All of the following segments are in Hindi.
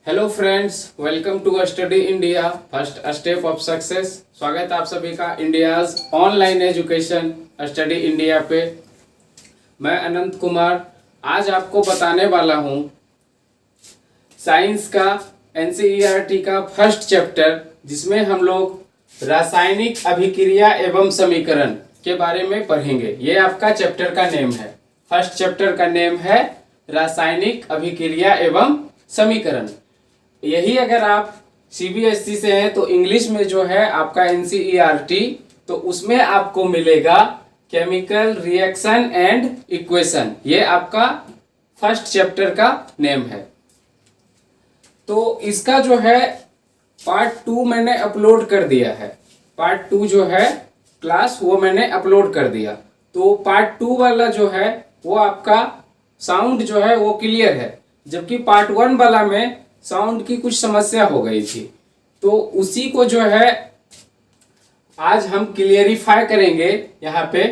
Hello friends, welcome to study India first step of success. स्वागत है आप सभी का India's online education study India पे। मैं अनंत कुमार आज आपको बताने वाला हूँ साइंस का एनसीईआरटी का फर्स्ट चैप्टर, जिसमें हम लोग रासायनिक अभिक्रिया एवं समीकरण के बारे में पढ़ेंगे। ये आपका चैप्टर का नेम है, फर्स्ट चैप्टर का नेम है रासायनिक अभिक्रिया एवं समीकरण। यही अगर आप सीबीएसई से हैं तो इंग्लिश में जो है आपका एनसीईआरटी, तो उसमें आपको मिलेगा केमिकल रिएक्शन एंड इक्वेशन। ये आपका फर्स्ट चैप्टर का नेम है। तो इसका जो है पार्ट 2 मैंने अपलोड कर दिया है। पार्ट 2 जो है क्लास वो मैंने अपलोड कर दिया। तो पार्ट 2 वाला जो है वो आपका साउंड जो है वो क्लियर है, जबकि पार्ट 1 वाला में साउंड की कुछ समस्या हो गई थी। तो उसी को जो है आज हम क्लियरिफाई करेंगे यहाँ पे,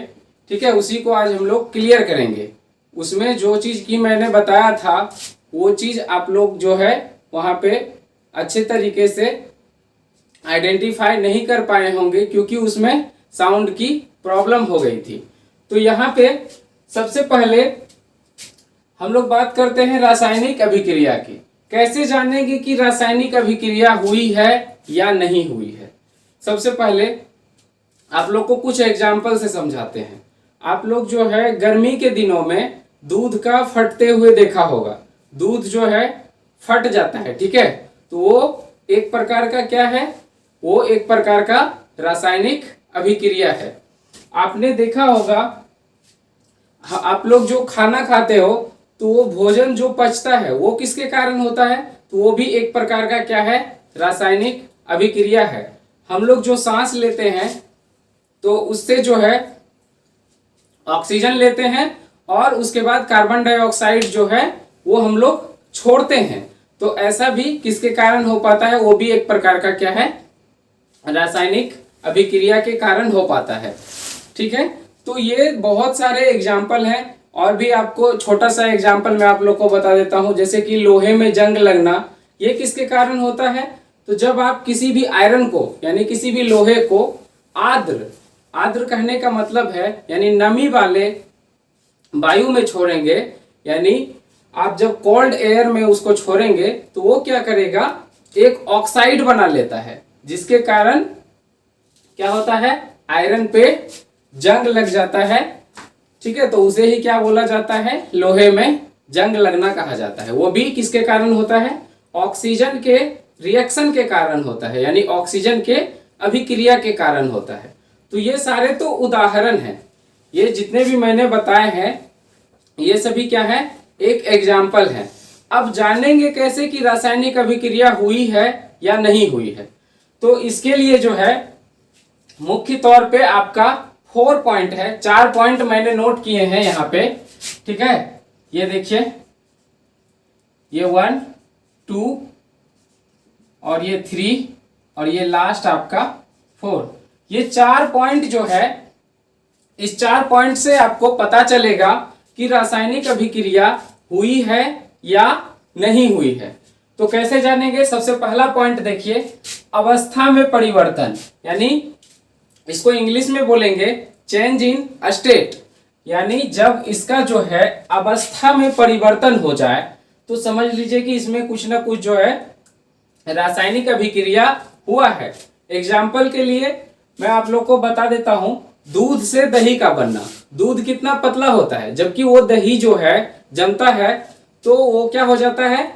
ठीक है। उसी को आज हम लोग क्लियर करेंगे। उसमें जो चीज़ की मैंने बताया था वो चीज़ आप लोग जो है वहाँ पे अच्छे तरीके से आइडेंटिफाई नहीं कर पाए होंगे, क्योंकि उसमें साउंड की प्रॉब्लम हो गई थी। तो यहाँ पे सबसे पहले हम लोग बात करते हैं रासायनिक अभिक्रिया की। कैसे जानेंगे कि रासायनिक अभिक्रिया हुई है या नहीं हुई है। सबसे पहले आप लोग को कुछ एग्जाम्पल से समझाते हैं। आप लोग जो है गर्मी के दिनों में दूध का फटते हुए देखा होगा। दूध जो है फट जाता है, ठीक है। तो वो एक प्रकार का क्या है, वो एक प्रकार का रासायनिक अभिक्रिया है। आपने देखा होगा, आप लोग जो खाना खाते हो तो वो भोजन जो पचता है वो किसके कारण होता है, तो वो भी एक प्रकार का क्या है, रासायनिक अभिक्रिया है। हम लोग जो सांस लेते हैं तो उससे जो है ऑक्सीजन लेते हैं और उसके बाद कार्बन डाइऑक्साइड जो है वो हम लोग छोड़ते हैं। तो ऐसा भी किसके कारण हो पाता है, वो भी एक प्रकार का क्या है, रासायनिक अभिक्रिया के कारण हो पाता है, ठीक है। तो ये बहुत सारे एग्जाम्पल हैं, और भी आपको छोटा सा एग्जाम्पल मैं आप लोग को बता देता हूं। जैसे कि लोहे में जंग लगना, ये किसके कारण होता है, तो जब आप किसी भी आयरन को यानी किसी भी लोहे को आर्द्र कहने का मतलब है यानी नमी वाले वायु में छोड़ेंगे, यानी आप जब कोल्ड एयर में उसको छोड़ेंगे तो वो क्या करेगा, एक ऑक्साइड बना लेता है, जिसके कारण क्या होता है, आयरन पे जंग लग जाता है, ठीक है। तो उसे ही क्या बोला जाता है, लोहे में जंग लगना कहा जाता है। वो भी किसके कारण होता है, ऑक्सीजन के रिएक्शन के कारण होता है, यानी ऑक्सीजन के अभिक्रिया के कारण होता है। तो ये सारे तो उदाहरण हैं, ये जितने भी मैंने बताए हैं ये सभी क्या है, एक एग्जाम्पल है। अब जानेंगे कैसे कि रासायनिक अभिक्रिया हुई है या नहीं हुई है। तो इसके लिए जो है मुख्य तौर पे आपका 4 पॉइंट है, 4 पॉइंट मैंने नोट किए हैं यहाँ पे, ठीक है। ये देखिए, ये 1 2 और ये 3 और ये लास्ट आपका 4। ये 4 पॉइंट जो है, इस 4 पॉइंट से आपको पता चलेगा कि रासायनिक अभिक्रिया हुई है या नहीं हुई है। तो कैसे जानेंगे, सबसे पहला पॉइंट देखिए, अवस्था में परिवर्तन, यानी इसको इंग्लिश में बोलेंगे चेंज इन स्टेट। यानी जब इसका जो है अवस्था में परिवर्तन हो जाए तो समझ लीजिए कि इसमें कुछ ना कुछ जो है रासायनिक अभिक्रिया हुआ है। एग्जाम्पल के लिए मैं आप लोग को बता देता हूं, दूध से दही का बनना। दूध कितना पतला होता है, जबकि वो दही जो है जमता है तो वो क्या हो जाता है,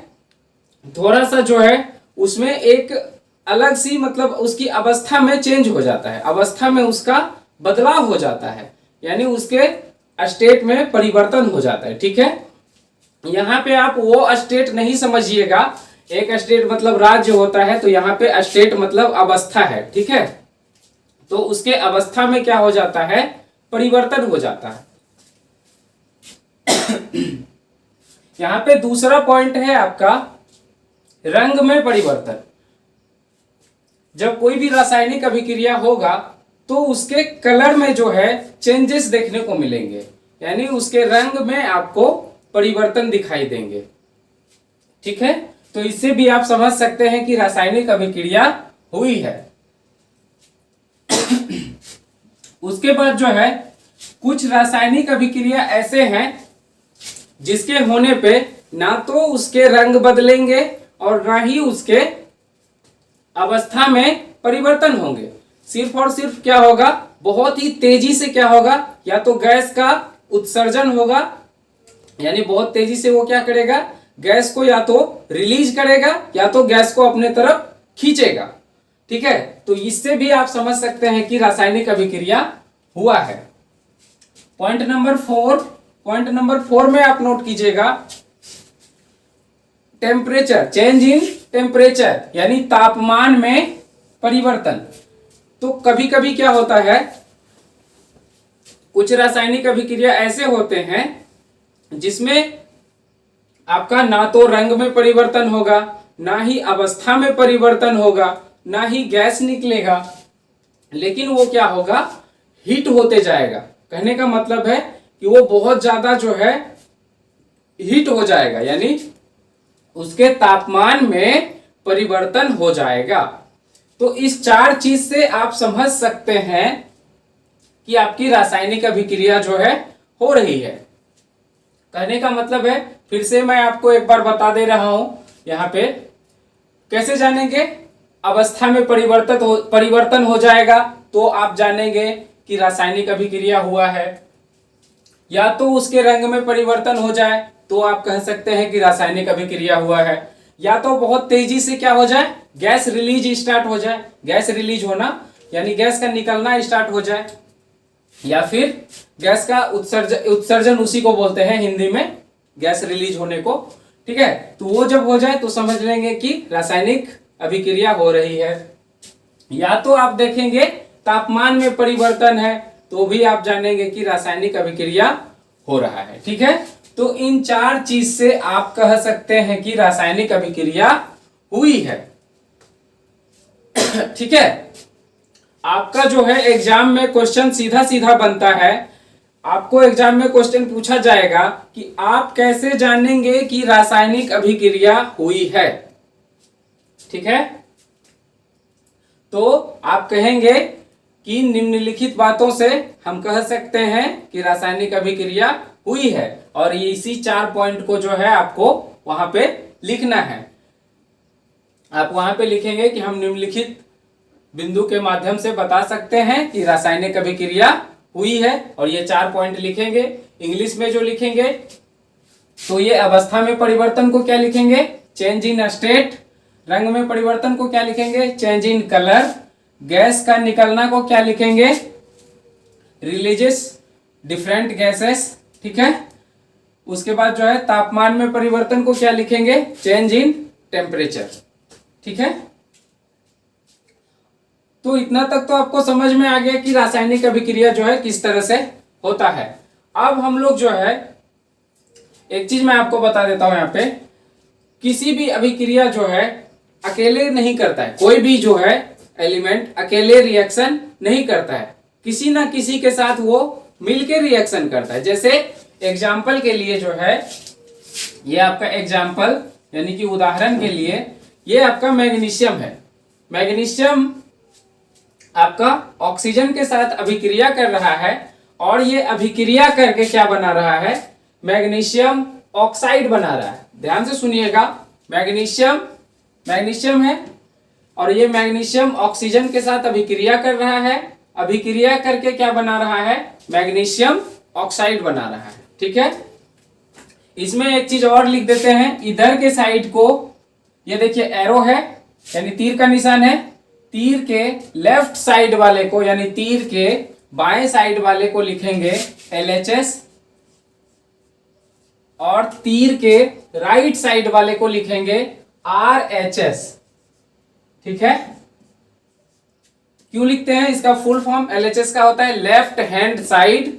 थोड़ा सा जो है उसमें एक अलग सी मतलब उसकी अवस्था में चेंज हो जाता है, अवस्था में उसका बदलाव हो जाता है, यानी उसके स्टेट में परिवर्तन हो जाता है, ठीक है। यहाँ पे आप वो स्टेट नहीं समझिएगा, एक स्टेट मतलब राज्य होता है, तो यहाँ पे स्टेट मतलब अवस्था है, ठीक है। तो उसके अवस्था में क्या हो जाता है, परिवर्तन हो जाता है। यहाँ पे दूसरा पॉइंट है आपका रंग में परिवर्तन। जब कोई भी रासायनिक अभिक्रिया होगा तो उसके कलर में जो है चेंजेस देखने को मिलेंगे, यानी उसके रंग में आपको परिवर्तन दिखाई देंगे, ठीक है। तो इससे भी आप समझ सकते हैं कि रासायनिक अभिक्रिया हुई है। उसके बाद जो है कुछ रासायनिक अभिक्रिया ऐसे हैं जिसके होने पे ना तो उसके रंग बदलेंगे और ना ही उसके अवस्था में परिवर्तन होंगे। सिर्फ और सिर्फ क्या होगा, बहुत ही तेजी से क्या होगा, या तो गैस का उत्सर्जन होगा, यानी बहुत तेजी से वो क्या करेगा, गैस को या तो रिलीज करेगा या तो गैस को अपने तरफ खींचेगा। ठीक है, तो इससे भी आप समझ सकते हैं कि रासायनिक अभिक्रिया हुआ है। पॉइंट नंबर 4 में आप नोट कीजिएगा, टेम्परेचर, चेंज इन टेम्परेचर, यानी तापमान में परिवर्तन। तो कभी कभी क्या होता है, कुछ रासायनिक अभिक्रिया ऐसे होते हैं जिसमें आपका ना तो रंग में परिवर्तन होगा, ना ही अवस्था में परिवर्तन होगा, ना ही गैस निकलेगा, लेकिन वो क्या होगा, हीट होते जाएगा। कहने का मतलब है कि वो बहुत ज्यादा जो है हीट हो जाएगा, यानी उसके तापमान में परिवर्तन हो जाएगा। तो इस 4 चीज से आप समझ सकते हैं कि आपकी रासायनिक अभिक्रिया जो है हो रही है। कहने का मतलब है, फिर से मैं आपको एक बार बता दे रहा हूं, यहां पे कैसे जानेंगे, अवस्था में परिवर्तन हो जाएगा तो आप जानेंगे कि रासायनिक अभिक्रिया हुआ है, या तो उसके रंग में परिवर्तन हो जाए तो आप कह सकते हैं कि रासायनिक अभिक्रिया हुआ है, या तो बहुत तेजी से क्या हो जाए, गैस रिलीज स्टार्ट हो जाए, गैस रिलीज होना यानी गैस का निकलना स्टार्ट हो जाए, या फिर गैस का उत्सर्जन उसी को बोलते हैं हिंदी में, गैस रिलीज होने को। ठीक है, तो वो जब हो जाए तो समझ लेंगे कि रासायनिक अभिक्रिया हो रही है। या तो आप देखेंगे तापमान में परिवर्तन है तो भी आप जानेंगे कि रासायनिक अभिक्रिया हो रहा है। ठीक है, तो इन 4 चीज से आप कह सकते हैं कि रासायनिक अभिक्रिया हुई है। ठीक है, आपका जो है एग्जाम में क्वेश्चन सीधा सीधा बनता है, आपको एग्जाम में क्वेश्चन पूछा जाएगा कि आप कैसे जानेंगे कि रासायनिक अभिक्रिया हुई है। ठीक है, तो आप कहेंगे कि निम्नलिखित बातों से हम कह सकते हैं कि रासायनिक अभिक्रिया हुई है, और ये इसी 4 पॉइंट को जो है आपको वहां पे लिखना है। आप वहां पे लिखेंगे कि हम निम्नलिखित बिंदु के माध्यम से बता सकते हैं कि रासायनिक अभिक्रिया हुई है, और ये 4 पॉइंट लिखेंगे। इंग्लिश में जो लिखेंगे तो ये अवस्था में परिवर्तन को क्या लिखेंगे, चेंज इन स्टेट, रंग में परिवर्तन को क्या लिखेंगे, चेंज इन कलर, गैस का निकलना को क्या लिखेंगे, रिलीजेस डिफरेंट गैसेस। ठीक है, उसके बाद जो है तापमान में परिवर्तन को क्या लिखेंगे, चेंज इन टेम्परेचर। ठीक है, तो इतना तक तो आपको समझ में आ गया कि रासायनिक अभिक्रिया जो है किस तरह से होता है। अब हम लोग जो है एक चीज मैं आपको बता देता हूं, यहाँ पे किसी भी अभिक्रिया जो है अकेले नहीं करता है, कोई भी जो है एलिमेंट अकेले रिएक्शन नहीं करता है, किसी ना किसी के साथ वो मिलके रिएक्शन करता है। जैसे एग्जाम्पल के लिए जो है, ये आपका एग्जाम्पल यानी कि उदाहरण के लिए ये आपका मैग्नीशियम है। मैग्नीशियम आपका ऑक्सीजन के साथ अभिक्रिया कर रहा है, और ये अभिक्रिया करके क्या बना रहा है, मैग्नीशियम ऑक्साइड बना रहा है। ध्यान से सुनिएगा, मैग्नीशियम है और ये मैग्नीशियम ऑक्सीजन के साथ अभिक्रिया कर रहा है, अभिक्रिया करके क्या बना रहा है, मैग्नीशियम ऑक्साइड बना रहा है। ठीक है, इसमें एक चीज और लिख देते हैं, इधर के साइड को ये देखिए एरो है यानी तीर का निशान है, तीर के लेफ्ट साइड वाले को यानी तीर के बाएं साइड वाले को लिखेंगे LHS, और तीर के राइट साइड वाले को लिखेंगे RHS। ठीक है, क्यों लिखते हैं, इसका फुल फॉर्म LHS का होता है लेफ्ट हैंड साइड,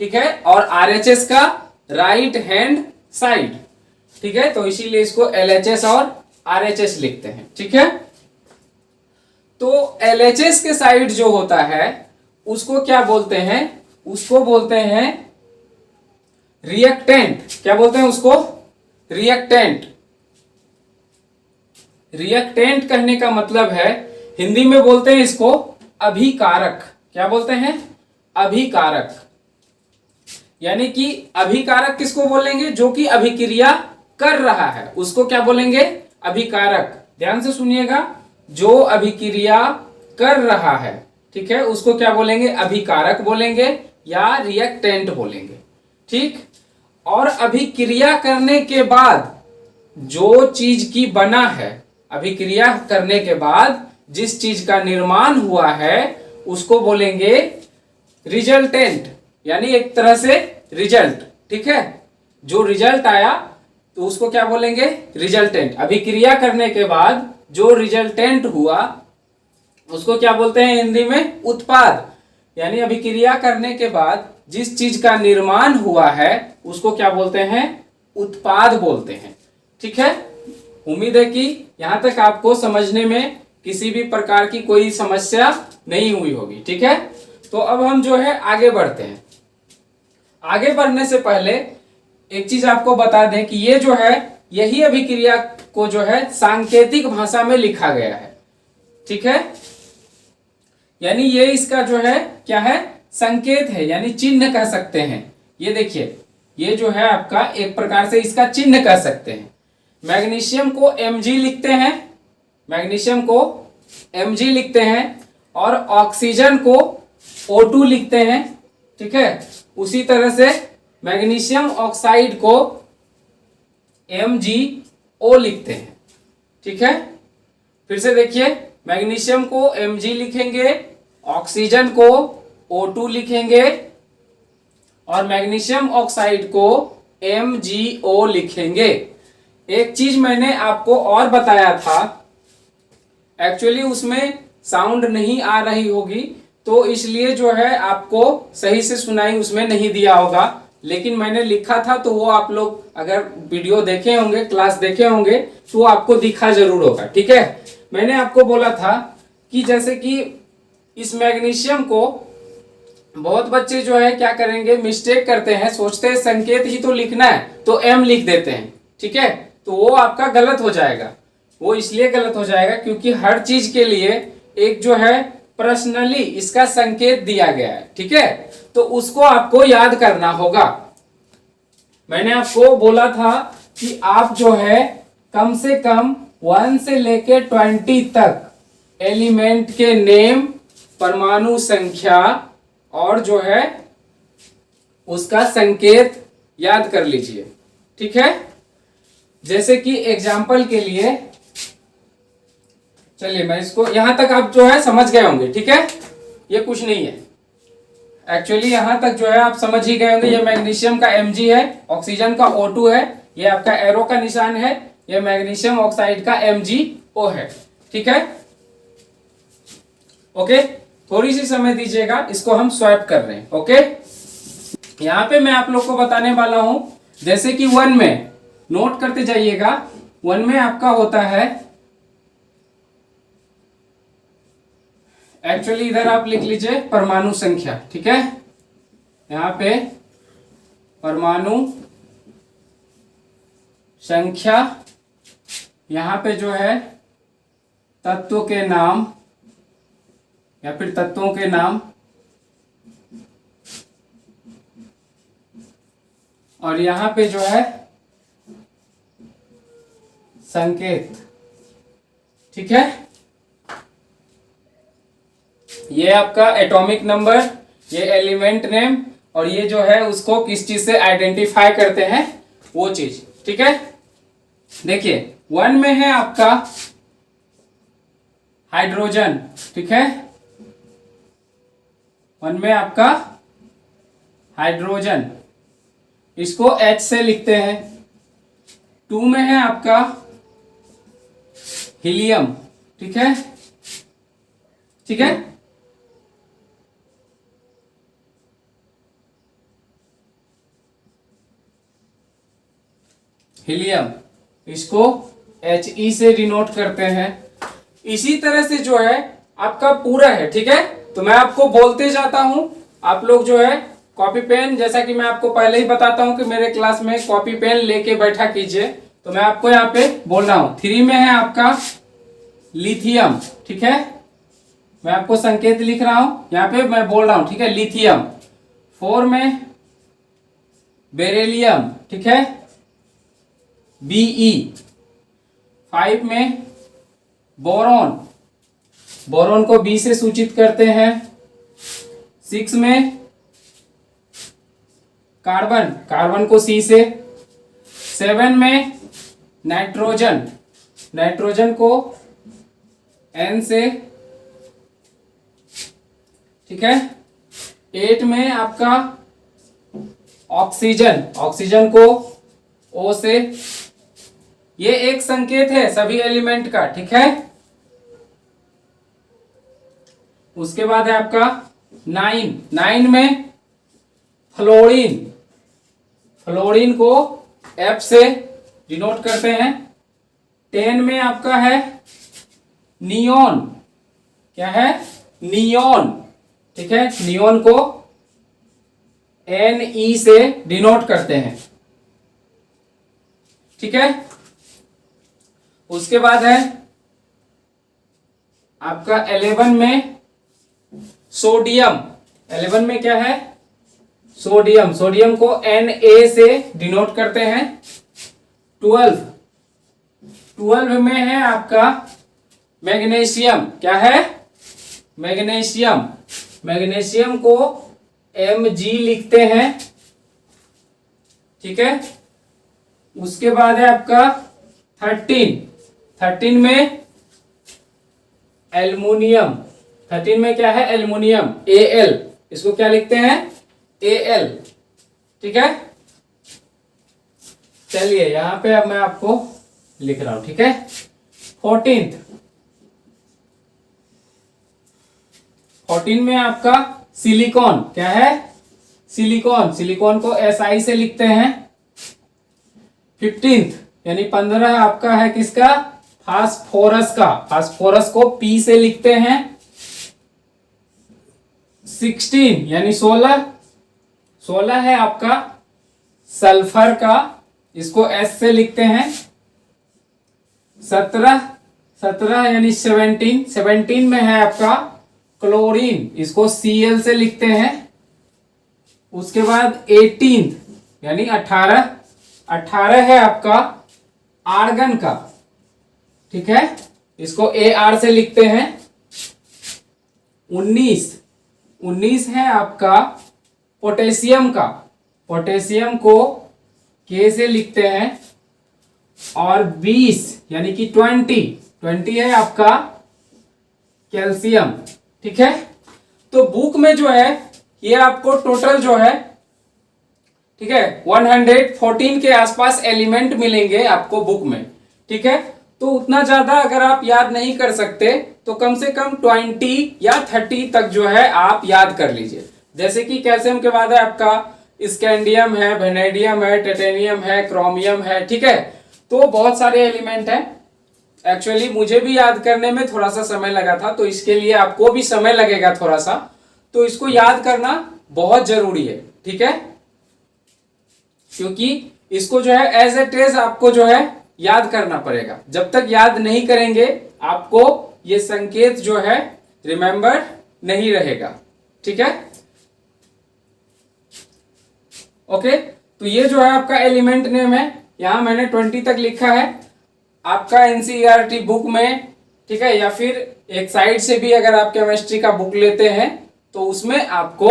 ठीक है, और RHS का राइट हैंड साइड। ठीक है, तो इसीलिए इसको LHS और RHS लिखते हैं। ठीक है, तो LHS के साइड जो होता है उसको क्या बोलते हैं, उसको बोलते हैं रिएक्टेंट। क्या बोलते हैं उसको, रिएक्टेंट। रिएक्टेंट कहने का मतलब है, हिंदी में बोलते हैं इसको अभिकारक। क्या बोलते हैं? अभिकारक। यानी कि अभिकारक किसको बोलेंगे? जो कि अभिक्रिया कर रहा है उसको क्या बोलेंगे? अभिकारक। ध्यान से सुनिएगा, जो अभिक्रिया कर रहा है, ठीक है, उसको क्या बोलेंगे? अभिकारक बोलेंगे या रिएक्टेंट बोलेंगे। ठीक। और अभिक्रिया करने के बाद जो चीज की बना है, अभिक्रिया करने के बाद जिस चीज का निर्माण हुआ है उसको बोलेंगे रिजल्टेंट, यानी एक तरह से रिजल्ट। ठीक है, जो रिजल्ट आया तो उसको क्या बोलेंगे? रिजल्टेंट। अभिक्रिया करने के बाद जो रिजल्टेंट हुआ उसको क्या बोलते हैं हिंदी में? उत्पाद। यानी अभिक्रिया करने के बाद जिस चीज का निर्माण हुआ है उसको क्या बोलते हैं? उत्पाद बोलते हैं। ठीक है, उम्मीद है कि यहां तक आपको समझने में किसी भी प्रकार की कोई समस्या नहीं हुई होगी। ठीक है, तो अब हम जो है आगे बढ़ते हैं। आगे बढ़ने से पहले एक चीज आपको बता दें कि ये जो है, यही अभिक्रिया को जो है सांकेतिक भाषा में लिखा गया है। ठीक है, यानी ये इसका जो है क्या है? संकेत है, यानी चिन्ह कह सकते हैं। ये देखिए, ये जो है आपका एक प्रकार से इसका चिन्ह कह सकते हैं। मैग्नीशियम को Mg लिखते हैं, मैग्नीशियम को Mg लिखते हैं, और ऑक्सीजन को O2 लिखते हैं। ठीक है, उसी तरह से मैग्नीशियम ऑक्साइड को MgO लिखते हैं। ठीक है, फिर से देखिए, मैग्नीशियम को Mg लिखेंगे, ऑक्सीजन को O2 लिखेंगे और मैग्नीशियम ऑक्साइड को MgO लिखेंगे। एक चीज मैंने आपको और बताया था, एक्चुअली उसमें साउंड नहीं आ रही होगी तो इसलिए जो है आपको सही से सुनाई उसमें नहीं दिया होगा, लेकिन मैंने लिखा था तो वो आप लोग अगर वीडियो देखे होंगे, क्लास देखे होंगे तो आपको दिखा जरूर होगा। ठीक है, मैंने आपको बोला था कि जैसे कि इस मैग्नीशियम को बहुत बच्चे जो है क्या करेंगे, मिस्टेक करते हैं, सोचते हैं संकेत ही तो लिखना है तो M लिख देते हैं। ठीक है, तो वो आपका गलत हो जाएगा। वो इसलिए गलत हो जाएगा क्योंकि हर चीज के लिए एक जो है पर्सनली इसका संकेत दिया गया है। ठीक है, तो उसको आपको याद करना होगा। मैंने आपको बोला था कि आप जो है कम से कम 1 से लेके 20 तक एलिमेंट के नेम, परमाणु संख्या और जो है उसका संकेत याद कर लीजिए। ठीक है, जैसे कि एग्जाम्पल के लिए, चलिए मैं इसको यहां तक आप जो है समझ गए होंगे। ठीक है, ये कुछ नहीं है, एक्चुअली यहां तक जो है आप समझ ही गए होंगे। ये मैग्नीशियम का Mg है, ऑक्सीजन का O2 है, ये आपका एरो का निशान है, ये मैग्नीशियम ऑक्साइड का MgO है। ठीक है, ओके, थोड़ी सी समय दीजिएगा, इसको हम स्वैप कर रहे हैं। ओके, यहाँ पे मैं आप लोग को बताने वाला हूं, जैसे कि 1 में नोट करते जाइएगा। 1 में आपका होता है, एक्चुअली इधर आप लिख लीजिए परमाणु संख्या। ठीक है, यहाँ पे परमाणु संख्या, यहाँ पे जो है तत्व के नाम या फिर तत्वों के नाम, और यहाँ पे जो है संकेत। ठीक है, ये आपका एटॉमिक नंबर, ये एलिमेंट नेम, और ये जो है उसको किस चीज से आइडेंटिफाई करते हैं वो चीज। ठीक है, देखिए 1 में है आपका हाइड्रोजन। ठीक है, 1 में आपका हाइड्रोजन, इसको H से लिखते हैं। 2 में है आपका हीलियम। ठीक है, ठीक है, हीलियम, इसको He से डिनोट करते हैं। इसी तरह से जो है आपका पूरा है। ठीक है, तो मैं आपको बोलते जाता हूं, आप लोग जो है कॉपी पेन, जैसा कि मैं आपको पहले ही बताता हूं कि मेरे क्लास में कॉपी पेन लेके बैठा कीजिए, तो मैं आपको यहाँ पे बोल रहा हूं। 3 में है आपका लिथियम, ठीक है, मैं आपको संकेत लिख रहा हूं, यहां पे मैं बोल रहा हूं, ठीक है, लिथियम। 4 में बेरिलियम, ठीक है, Be। 5 में बोरॉन, बोरॉन को B से सूचित करते हैं। 6 में कार्बन, कार्बन को C से। 7 में नाइट्रोजन, नाइट्रोजन को N से, ठीक है। 8 में आपका ऑक्सीजन, ऑक्सीजन को O से। ये एक संकेत है सभी एलिमेंट का, ठीक है। उसके बाद है आपका 9 में फ्लोरीन, फ्लोरीन को F से डिनोट करते हैं। 10 में आपका है नियोन, क्या है, नियोन, ठीक है, नियोन को Ne से डिनोट करते हैं, ठीक है। उसके बाद है आपका 11 में सोडियम, 11 में क्या है, सोडियम, सोडियम को Na से डिनोट करते हैं। 12 में है आपका मैग्नीशियम, क्या है, मैग्नीशियम, मैग्नीशियम को Mg लिखते हैं, ठीक है। उसके बाद है आपका 13 में एल्युमिनियम, 13 में क्या है, एल्युमिनियम, Al, इसको क्या लिखते हैं, Al, ठीक है। चलिए यहां पे अब मैं आपको लिख रहा हूं, ठीक है। 14 में आपका सिलिकॉन, क्या है, सिलिकॉन, सिलिकॉन को Si से लिखते हैं। 15 यानी 15 आपका है किसका, फास्फोरस का, फास्फोरस को P से लिखते हैं। 16 यानी 16 है आपका सल्फर का, इसको S से लिखते हैं। 17 यानी 17 में है आपका क्लोरीन, इसको Cl से लिखते हैं। उसके बाद 18 यानी 18 है आपका आर्गन का, ठीक है, इसको Ar से लिखते हैं। 19 है आपका पोटेशियम का, पोटेशियम को K से लिखते हैं। और 20 यानी कि 20 है आपका कैल्शियम, ठीक है। तो बुक में जो है ये आपको टोटल जो है, ठीक है, 114 के आसपास एलिमेंट मिलेंगे आपको बुक में, ठीक है। तो उतना ज्यादा अगर आप याद नहीं कर सकते तो कम से कम 20 या 30 तक जो है आप याद कर लीजिए। जैसे कि कैल्शियम के बाद है आपका स्कैंडियम है, वेनेडियम है, टाइटेनियम है, क्रोमियम है, ठीक है। तो बहुत सारे एलिमेंट हैं। एक्चुअली मुझे भी याद करने में थोड़ा सा समय लगा था, तो इसके लिए आपको भी समय लगेगा थोड़ा सा, तो इसको याद करना बहुत जरूरी है, ठीक है। क्योंकि इसको जो है एज ए टेज आपको जो है याद करना पड़ेगा। जब तक याद नहीं करेंगे आपको ये संकेत जो है रिमेंबर नहीं रहेगा, ठीक है। ओके, तो ये जो है आपका एलिमेंट नेम है, यहां मैंने 20 तक लिखा है। आपका एनसीईआरटी बुक में, ठीक है, या फिर एक साइड से भी अगर आप केमिस्ट्री का बुक लेते हैं तो उसमें आपको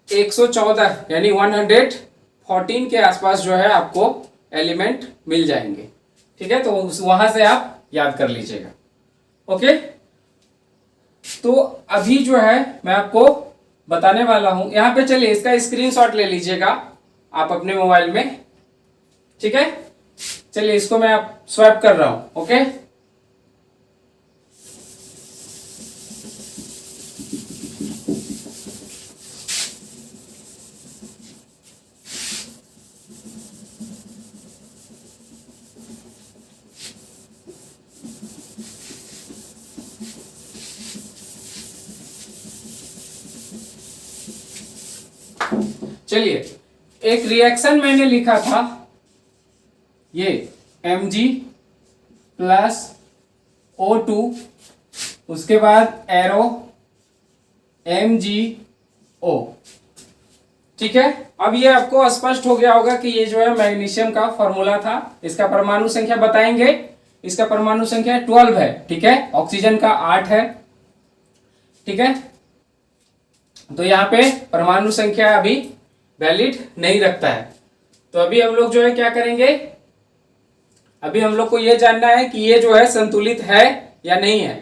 114 यानी 114 के आसपास जो है आपको एलिमेंट मिल जाएंगे, ठीक है। तो वहां से आप याद कर लीजिएगा, ओके। तो अभी जो है मैं आपको बताने वाला हूं, यहां पे चलिए इसका स्क्रीनशॉट ले लीजिएगा आप अपने मोबाइल में, ठीक है। चलिए इसको मैं आप स्वैप कर रहा हूं, ओके। चलिए एक रिएक्शन मैंने लिखा था, ये Mg प्लस O2, उसके बाद एरो MgO। ठीक है, अब ये आपको स्पष्ट हो गया होगा कि ये जो है मैग्नीशियम का फॉर्मूला था। इसका परमाणु संख्या बताएंगे, इसका परमाणु संख्या 12 है। ठीक है, ऑक्सीजन का 8 है। ठीक है, तो यहाँ पे परमाणु संख्या अभी वैलिड नहीं रखता है। तो अभी हम लोग जो है क्या करेंगे, अभी हम लोग को यह जानना है कि ये जो है संतुलित है या नहीं है।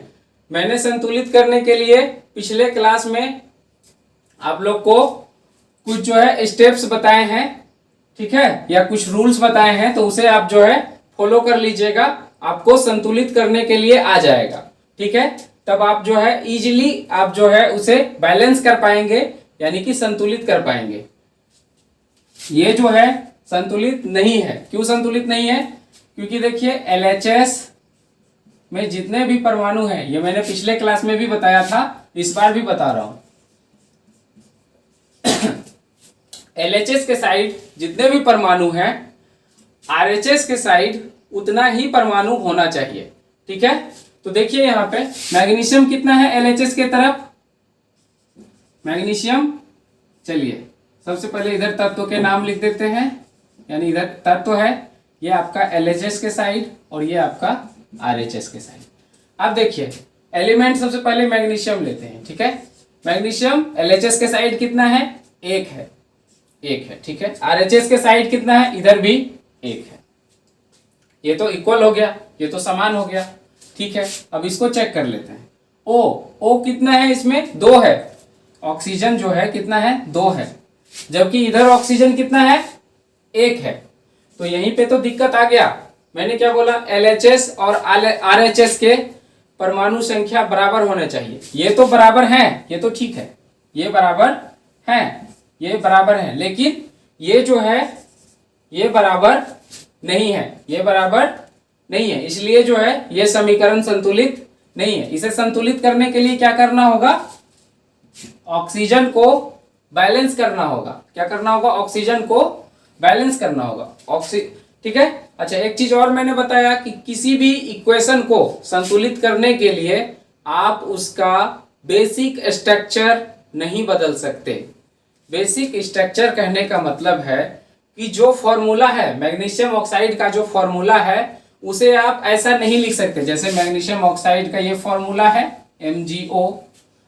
मैंने संतुलित करने के लिए पिछले क्लास में आप लोग को कुछ जो है स्टेप्स बताए हैं, ठीक है, या कुछ रूल्स बताए हैं, तो उसे आप जो है फॉलो कर लीजिएगा, आपको संतुलित करने के लिए आ जाएगा। ठीक है, तब आप जो है इजीली आप जो है उसे बैलेंस कर पाएंगे, यानी कि संतुलित कर पाएंगे। ये जो है संतुलित नहीं है। क्यों संतुलित नहीं है? क्योंकि देखिए LHS में जितने भी परमाणु हैं, ये मैंने पिछले क्लास में भी बताया था, इस बार भी बता रहा हूं। LHS के साइड जितने भी परमाणु हैं, RHS के साइड उतना ही परमाणु होना चाहिए। ठीक है, तो देखिए यहाँ पे मैग्नीशियम कितना है LHS के तरफ, मैग्नीशियम, चलिए सबसे पहले इधर तत्व के नाम लिख देते हैं, यानी इधर तत्व है, ये आपका LHS के साइड और ये आपका RHS के साइड। अब देखिए एलिमेंट सबसे पहले मैग्नीशियम लेते हैं। ठीक है, मैग्नीशियम LHS के साइड कितना है, 1 है, 1 है। ठीक है, RHS के साइड कितना है, इधर भी 1 है। ये तो इक्वल हो गया, ये तो समान हो गया। ठीक है, अब इसको चेक कर लेते हैं। O कितना है, इसमें 2 है। ऑक्सीजन जो है कितना है, 2 है, जबकि इधर ऑक्सीजन कितना है, 1 है। तो यहीं पे तो दिक्कत आ गया। मैंने क्या बोला, LHS और RHS के परमाणु संख्या बराबर होने चाहिए। ये तो बराबर है, ये तो ठीक है, ये बराबर है, ये बराबर है, लेकिन ये जो है ये बराबर नहीं है, ये बराबर नहीं है, इसलिए जो है ये समीकरण संतुलित नहीं है। इसे संतुलित करने के लिए क्या करना होगा, ऑक्सीजन को बैलेंस करना होगा। क्या करना होगा, ऑक्सीजन को बैलेंस करना होगा। ठीक है, अच्छा एक चीज और मैंने बताया कि किसी भी इक्वेशन को संतुलित करने के लिए आप उसका बेसिक स्ट्रक्चर नहीं बदल सकते। बेसिक स्ट्रक्चर कहने का मतलब है कि जो फॉर्मूला है, मैग्नीशियम ऑक्साइड का जो फॉर्मूला है, उसे आप ऐसा नहीं लिख सकते। जैसे मैग्नीशियम ऑक्साइड का ये फॉर्मूला है MgO,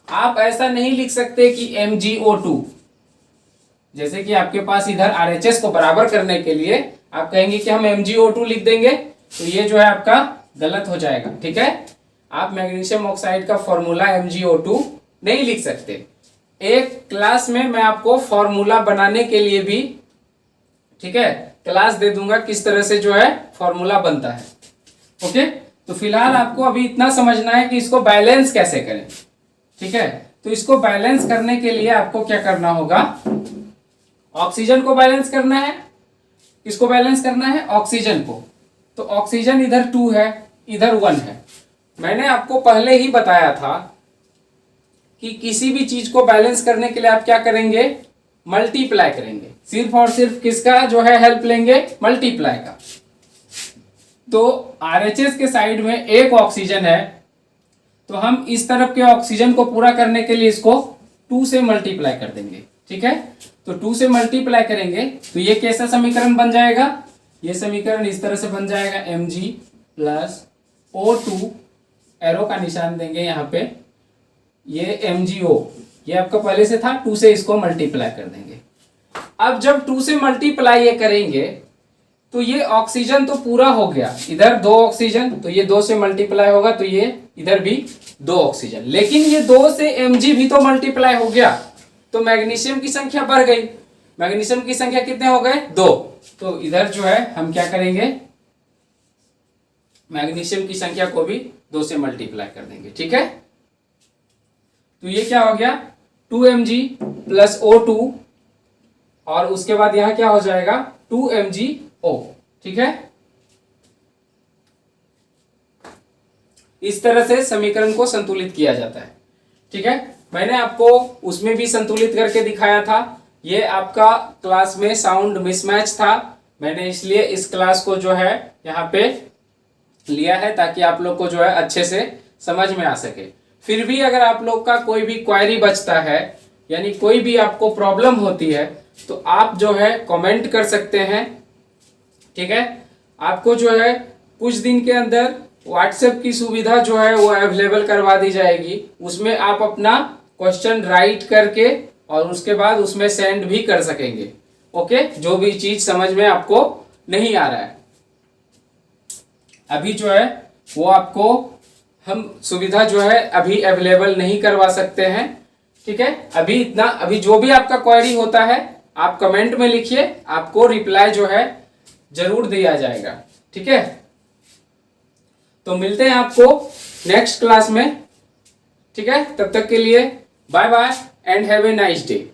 आप ऐसा नहीं लिख सकते कि MgO2। जैसे कि आपके पास इधर RHS को बराबर करने के लिए आप कहेंगे कि हम MgO2 लिख देंगे, तो ये जो है आपका गलत हो जाएगा। ठीक है, आप मैग्नीशियम ऑक्साइड का फॉर्मूला MgO2 नहीं लिख सकते। एक क्लास में मैं आपको फॉर्मूला बनाने के लिए भी, ठीक है, क्लास दे दूंगा किस तरह से जो है फॉर्मूला बनता है। ओके, तो फिलहाल आपको अभी इतना समझना है कि इसको बैलेंस कैसे करें। ठीक है, तो इसको बैलेंस करने के लिए आपको क्या करना होगा, ऑक्सीजन को बैलेंस करना है। किसको बैलेंस करना है, ऑक्सीजन को। तो ऑक्सीजन इधर 2 है, इधर 1 है। मैंने आपको पहले ही बताया था कि किसी भी चीज को बैलेंस करने के लिए आप क्या करेंगे, मल्टीप्लाई करेंगे। सिर्फ और सिर्फ किसका जो है हेल्प लेंगे, मल्टीप्लाई का। तो RHS के साइड में 1 ऑक्सीजन है, तो हम इस तरफ के ऑक्सीजन को पूरा करने के लिए इसको 2 से मल्टीप्लाई कर देंगे। ठीक है, तो 2 से मल्टीप्लाई करेंगे तो ये कैसा समीकरण बन जाएगा, ये समीकरण इस तरह से बन जाएगा Mg प्लस O2, एरो का निशान देंगे यहाँ पे, ये MgO, ये आपका पहले से था, 2 से इसको मल्टीप्लाई कर देंगे। अब जब 2 से मल्टीप्लाई ये करेंगे तो ये ऑक्सीजन तो पूरा हो गया, इधर 2 ऑक्सीजन, तो ये 2 से मल्टीप्लाई होगा तो ये इधर भी 2 ऑक्सीजन, लेकिन ये 2 से Mg भी तो मल्टीप्लाई हो गया, तो मैग्नीशियम की संख्या बढ़ गई। मैग्नीशियम की संख्या कितने हो गए, 2। तो इधर जो है हम क्या करेंगे, मैग्नीशियम की संख्या को भी 2 से मल्टीप्लाई कर देंगे। ठीक है, तो ये क्या हो गया, 2Mg प्लस O2, और उसके बाद यहां क्या हो जाएगा, 2MgO। ठीक है, इस तरह से समीकरण को संतुलित किया जाता है। ठीक है, मैंने आपको उसमें भी संतुलित करके दिखाया था। ये आपका क्लास में साउंड मिसमैच था, मैंने इसलिए इस क्लास को जो है यहाँ पे लिया है ताकि आप लोग को जो है अच्छे से समझ में आ सके। फिर भी अगर आप लोग का कोई भी क्वेरी बचता है, यानी कोई भी आपको प्रॉब्लम होती है, तो आप जो है कमेंट कर सकते हैं। ठीक है, आपको जो है कुछ दिन के अंदर व्हाट्सएप की सुविधा जो है वो अवेलेबल करवा दी जाएगी। उसमें आप अपना क्वेश्चन राइट करके और उसके बाद उसमें सेंड भी कर सकेंगे। ओके, जो भी चीज समझ में आपको नहीं आ रहा है, अभी जो है वो आपको हम सुविधा जो है अभी अवेलेबल नहीं करवा सकते हैं। ठीक है, अभी इतना, अभी जो भी आपका क्वेरी होता है आप कमेंट में लिखिए, आपको रिप्लाई जो है जरूर दिया जाएगा। ठीक है, तो मिलते हैं आपको नेक्स्ट क्लास में। ठीक है, तब तक के लिए bye bye and have a nice day.